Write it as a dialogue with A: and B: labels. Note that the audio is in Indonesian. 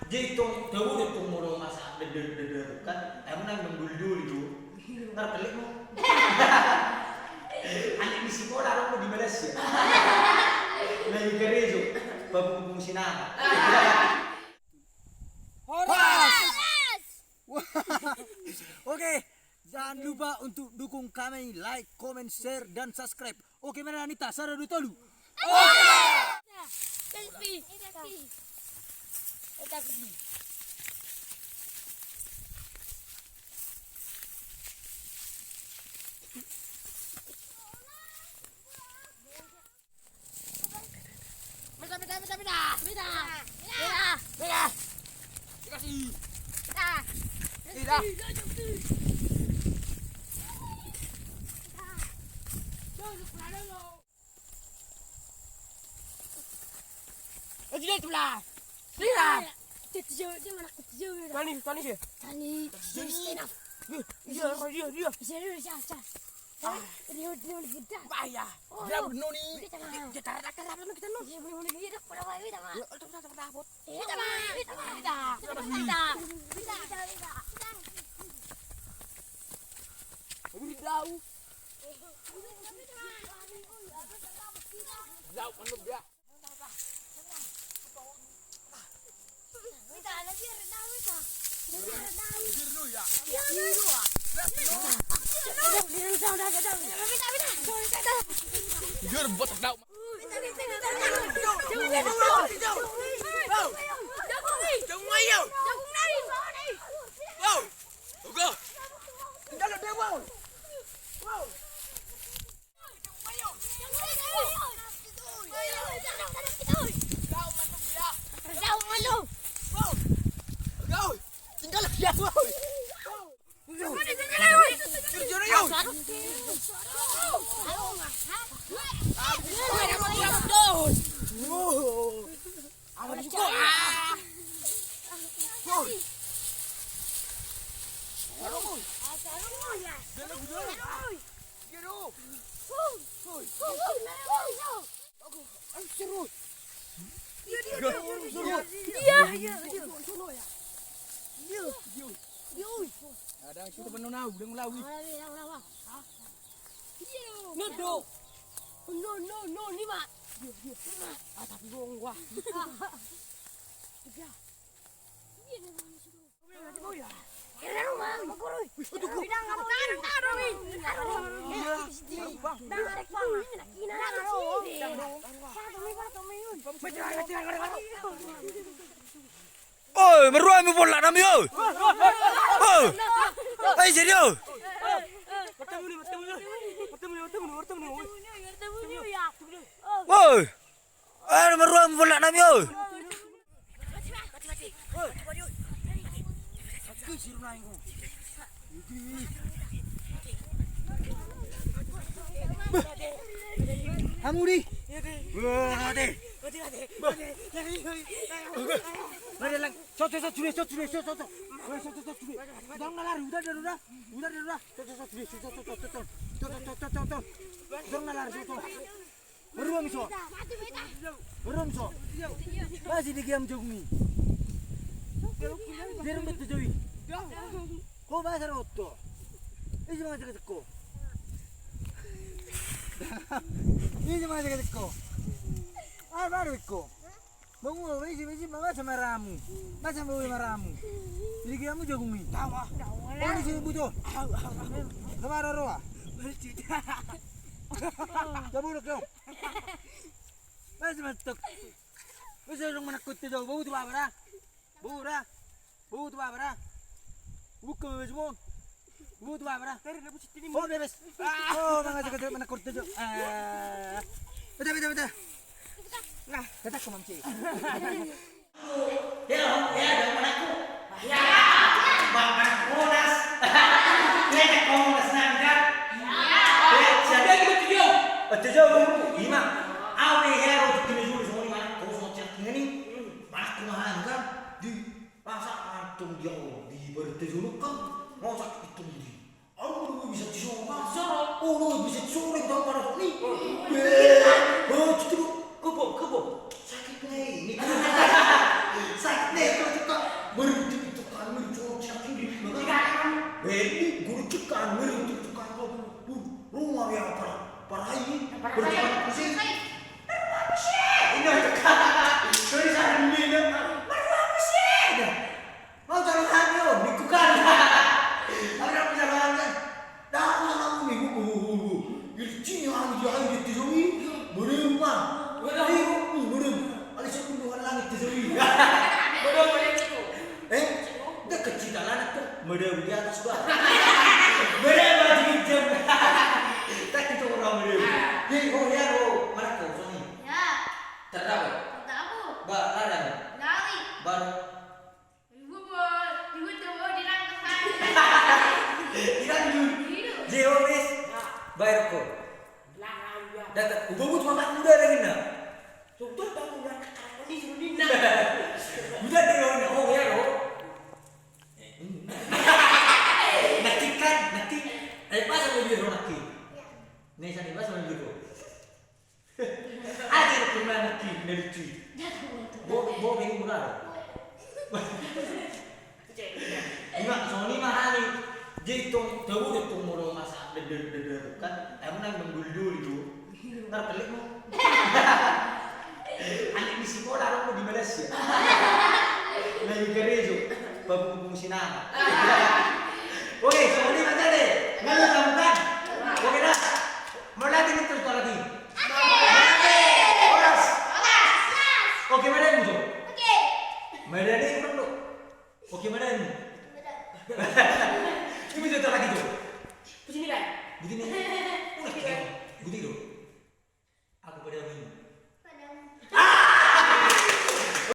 A: Jadi tahu deh mulu masa dede kan, emang nang menggul-dulu, ntar pelik mu. Anak di sekolah orang mau dibalas ya. Lagi gerejo, babu fungsi nama.
B: Horas! Oke, jangan lupa untuk dukung kami, like, comment, share, dan subscribe. Oke, mana Anita? Sarah Dutolu.
C: Selfie. Kita pergi. Beda.
B: Dikasih.
C: Beda. Tidak tulah. Tidak. Dia mana kecil.
B: Tani sih.
C: Tani. Enough.
B: Dia.
C: Dia. Dia kita.
B: Bahaya. Dia bernoni.
C: Kita tarik kita no. Dia boleh kita pada wae kita mah.
B: Takut.
C: Kita.
B: Jauh. Jauh menurut dia.
C: Kita lagi rendah kita.
B: Biru ya. Biar buat tak. Tinggal dia. Ada kita menonau dengan lawi.
C: No, ni mak.
B: Tapi bohong gua.
C: Kira rumah, makurui. Bidang apa?
B: Oi, meruai mu bola nam yo. Oh. Ai serio. Oi. Ai meruai mu bola nam yo. Hamudi. Ade. Mari lang. Cot. Jangan lari, udah. Cot. Jangan lari, cot. Beruang so. Masih diam jogmi. Jerum betul jowi. Kau bahasa roto. Ini mana cakap ko? Ini mana cakap ko? Baru ko. Bangun, besi macam maramu. Macam maramu. Jadi kamu jogmi. Tawa. Oh, ini sini butuh. Kemana roa? Jabulok kau. Masih matuk. Masih orang menakut tu jauh. Bau tu apa? Bau tu apa? Buka semua. Bau tu apa? Oh, bebas. Oh, mengajar menakut tu jauh. Betul. Nah, kata aku mamci.
A: Ya, ada manaku. Ya, bapak Monas. Nenek Monas nangka. Ya, siapa yang ikut video? Video lima. Awe ya, waktu kini dulu semua di mana? Kau semua cek ini. Mana kumahan kan? Di masa antum dia di bertujuh kan? Mau sakit itu di. Aku bisa disorong kan? Oh, bisa disorong dong pada ini. Oh, justru kebo sakit nih. Sakit nih kalau ini guru cekan, guru cekan rumah ya parahi, berjalan pusing. Ini cekan, dari sana ini marwah pusing. Mau jalan yo, dikukan. Ada jalan kan? Dah aku nih, ini cian dia ini tizomi, berempat. Berem, alis aku dua langit tizomi. Dia kecil lah tuh, medem di atas bawah. Medem lagi jam. Tak kita orang medem. Ni oh ya oh, mana kau Sony?
C: Ya.
A: Terdapat.
C: Tahu.
A: Ba ada.
C: Dari.
A: Baru.
C: Ibu coba dirangkasan.
A: Ikan dulu. Jeo wes. Bayar ko. Dapat. Ubu cuma tak muda lagi nak. Sudah tak muda. Ini sudah. Muda dia orang. Oh ya oh. Nakik kan, nakik. Pas sama dia orang nakik. Nih sana pas sama dia. Ada rumah nakik dari tu. Bo bing murah. Imak Sony mahal ni. Jadi tahu dia tu murah masak dede kan. Aku nak mengguldur itu. Ntar pelik mo. Anak di sekolah orang di Malaysia. Lagi gerejo. Pembungkung sinama. Oke, Sony macam ni. Mana kamu kan? Oke dah. Mau lagi ni terus lagi. Oras. Oke mana ni tu? Mana ni kurang tu? Oke mana ni?